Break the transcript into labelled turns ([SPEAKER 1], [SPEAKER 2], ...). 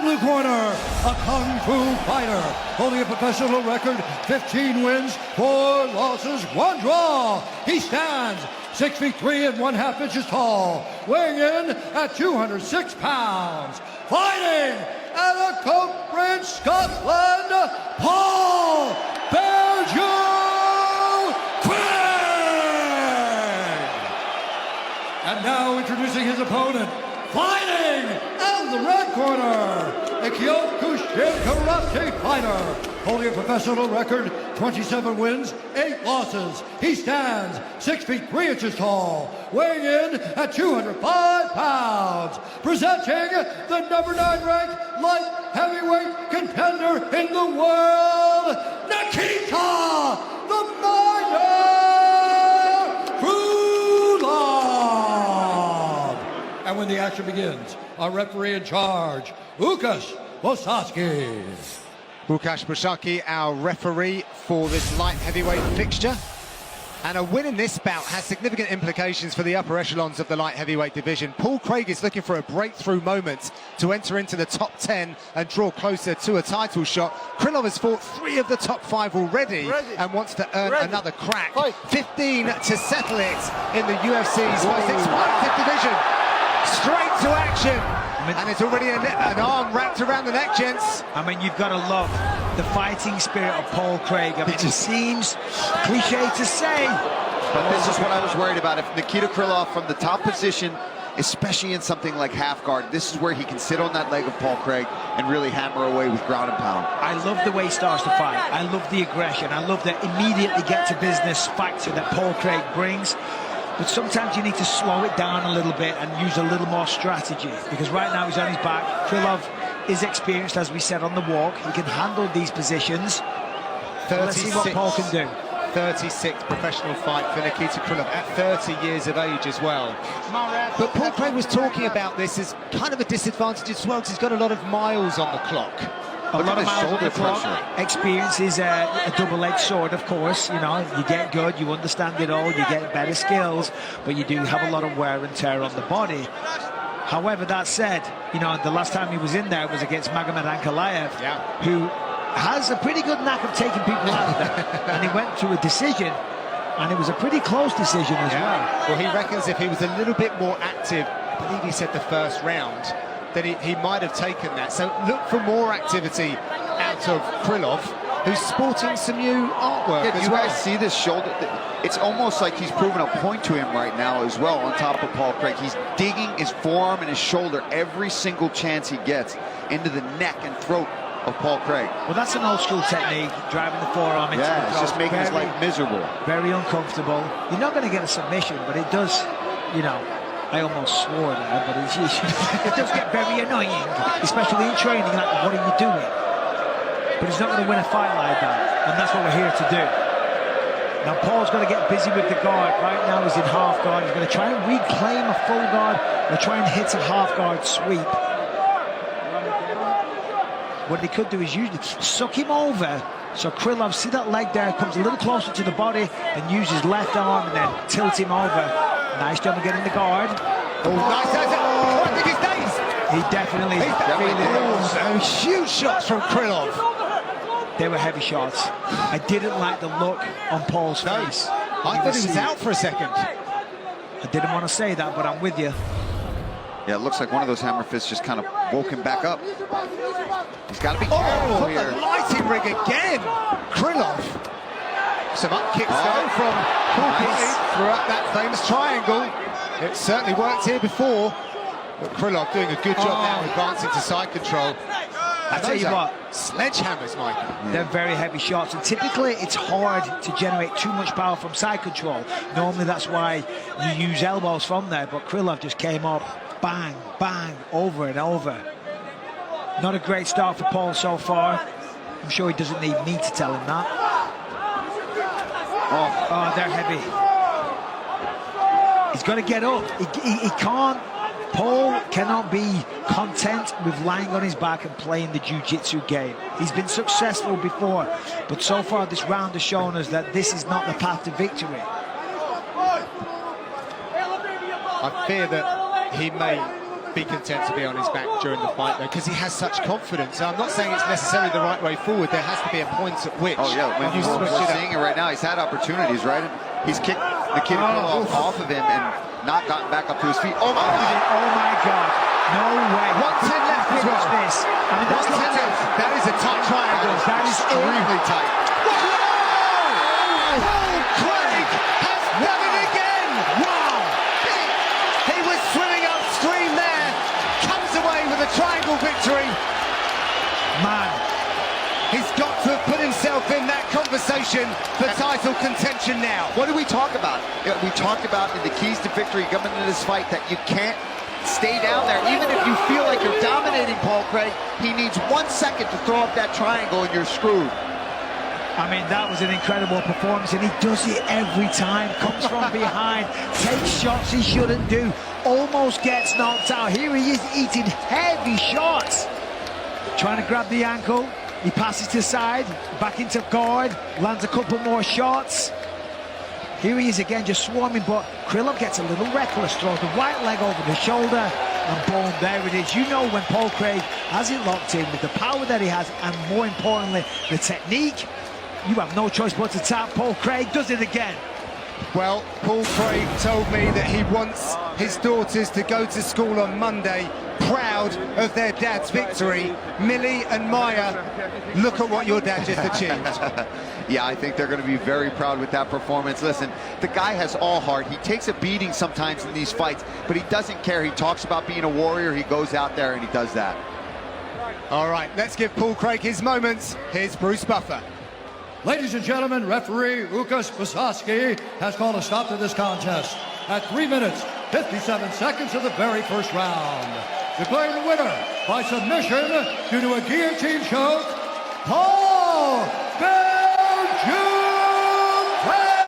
[SPEAKER 1] blue corner, a Kung Fu fighter, holding a professional record, 15 wins, 4 losses, 1 draw. He stands 6 feet 3 and 1/2 inches tall, weighing in at 206 pounds. Fighting out of Coatbridge, Scotland, Paul Craig! And now introducing his opponent, fighting out of the red corner, a Kyokushin karate fighter, holding a professional record, 27 wins, 8 losses. He stands 6 feet 3 inches tall, weighing in at 205 pounds. Presenting the number 9 ranked light heavyweight contender in the world, Nikita the Miner Krylov. And when the action begins, our referee in charge, Łukasz Bosacki.
[SPEAKER 2] Łukasz Bosacki, our referee for this light heavyweight fixture. And a win in this bout has significant implications for the upper echelons of the light heavyweight division. Paul Craig is looking for a breakthrough moment to enter into the top 10 and draw closer to a title shot. Krylov has fought 3 of the top 5 already and wants to earn another crack. 15 to settle it in the UFC's most explosive division. Straight to action. And it's already an arm wrapped around the neck, gents.
[SPEAKER 3] I mean, you've got to love the fighting spirit of Paul Craig. I mean, it seems cliche to say,
[SPEAKER 4] but this is what I was worried about. If Nikita Krylov from the top position, especially in something like half guard, this is where he can sit on that leg of Paul Craig and really hammer away with ground and pound.
[SPEAKER 3] I love the way he starts to fight. I love the aggression. I love the immediately get to business factor that Paul Craig brings. But sometimes you need to slow it down a little bit and use a little more strategy, because right now he's on his back. Krylov is experienced, as we said, on the walk. He can handle these positions. Let's see what Paul can do.
[SPEAKER 2] 36th professional fight for Nikita Krylov at 30 years of age as well. But Paul Craig was talking about this as kind of a disadvantage as well, because he's got a lot of miles on the clock.
[SPEAKER 3] A lot of miles on the clock. Experience is a double-edged sword, of course. You know, you get good, you understand it all, you get better skills, but you do have a lot of wear and tear on the body. However, that said, you know, the last time he was in there was against Magomed Ankalaev, who has a pretty good knack of taking people out of there. And he went to a decision, and it was a pretty close decision as well.
[SPEAKER 2] Well, he reckons if he was a little bit more active, I believe he said the first round, then he might have taken that. So look for more activity out of Krylov, who's sporting some new artwork as
[SPEAKER 4] you
[SPEAKER 2] well.
[SPEAKER 4] guys see this shoulder? It's almost like he's proven a point to him right now as well, on top of Paul Craig. He's digging his forearm and his shoulder every single chance he gets into the neck and throat of Paul Craig.
[SPEAKER 3] Well, that's an old school technique, driving the forearm into the throat.
[SPEAKER 4] It's just making his life miserable.
[SPEAKER 3] Very uncomfortable. You're not going to get a submission, but it does, you know, I almost swore there, but it does get very annoying, especially in training. Like, what are you doing? But he's not going to win a fight like that, and that's what we're here to do. Now, Paul's going to get busy with the guard. Right now, he's in half guard. He's going to try and reclaim a full guard or try and hit a half guard sweep. What he could do is usually suck him over. So Krylov, see that leg there, comes a little closer to the body and use his left arm and then tilt him over. Nice job of getting the guard.
[SPEAKER 2] Oh, nice. I think he's dazed.
[SPEAKER 3] He definitely
[SPEAKER 2] huge shots from Krylov.
[SPEAKER 3] They were heavy shots. I didn't like the look on Paul's face.
[SPEAKER 2] I thought he was out for a second.
[SPEAKER 3] I didn't want to say that, but I'm with you.
[SPEAKER 4] Yeah, it looks like one of those hammer fists just kind of woke him back up. He's got to be careful here.
[SPEAKER 2] The lighting rig again. Krylov. Some up kicks though from Paul Craig throughout that famous triangle. It certainly worked here before. But Krylov doing a good job now, advancing to side control.
[SPEAKER 3] I tell you what,
[SPEAKER 2] sledgehammers, Michael.
[SPEAKER 3] They're very heavy shots, and typically it's hard to generate too much power from side control. Normally that's why you use elbows from there, but Krylov just came up, bang, bang, over and over. Not a great start for Paul so far. I'm sure he doesn't need me to tell him that. Oh, they're heavy. He's got to get up. He can't. Paul cannot be content with lying on his back and playing the jiu-jitsu game. He's been successful before, but so far this round has shown us that this is not the path to victory.
[SPEAKER 2] I fear that he may be content to be on his back during the fight, though, because he has such confidence. I'm not saying it's necessarily the right way forward. There has to be a point at which you switch
[SPEAKER 4] we're
[SPEAKER 2] it
[SPEAKER 4] seeing it right now. He's had opportunities, right? He's kicked Nickelodeon off of him and not gotten back up to his feet. Oh my God!
[SPEAKER 3] Oh my God! No way!
[SPEAKER 2] 110 left as well.
[SPEAKER 3] This. I mean, that's
[SPEAKER 2] 110 left. That is a tight triangle.
[SPEAKER 3] That is
[SPEAKER 2] extremely tight. Paul Craig has done it again! Wow! He was swimming upstream there, comes away with a triangle victory.
[SPEAKER 3] Man,
[SPEAKER 2] he's got to have put himself in that conversation for title contention now.
[SPEAKER 4] What do we talk about? We talked about in the keys to victory coming into this fight that you can't stay down there. Even if you feel like you're dominating Paul Craig, he needs 1 second to throw up that triangle and you're screwed.
[SPEAKER 3] I mean, that was an incredible performance, and he does it every time. Comes from behind, takes shots he shouldn't do, almost gets knocked out. Here he is eating heavy shots. Trying to grab the ankle. He passes to the side, back into guard, lands a couple more shots. Here he is again, just swarming, but Krylov gets a little reckless, throws the right leg over the shoulder, and boom, there it is. You know when Paul Craig has it locked in with the power that he has, and more importantly, the technique, you have no choice but to tap. Paul Craig does it again.
[SPEAKER 2] Well, Paul Craig told me that he wants his daughters to go to school on Monday proud of their dad's victory. Millie and Maya, look at what your dad just achieved.
[SPEAKER 4] Yeah, I think they're going to be very proud with that performance. Listen, the guy has all heart. He takes a beating sometimes in these fights, but he doesn't care. He talks about being a warrior. He goes out there and he does that.
[SPEAKER 2] All right, let's give Paul Craig his moments. Here's Bruce Buffer.
[SPEAKER 1] Ladies and gentlemen, referee Łukasz Bysowski has called a stop to this contest at 3 minutes, 57 seconds of the very first round. Declaring the winner by submission due to a guillotine choke,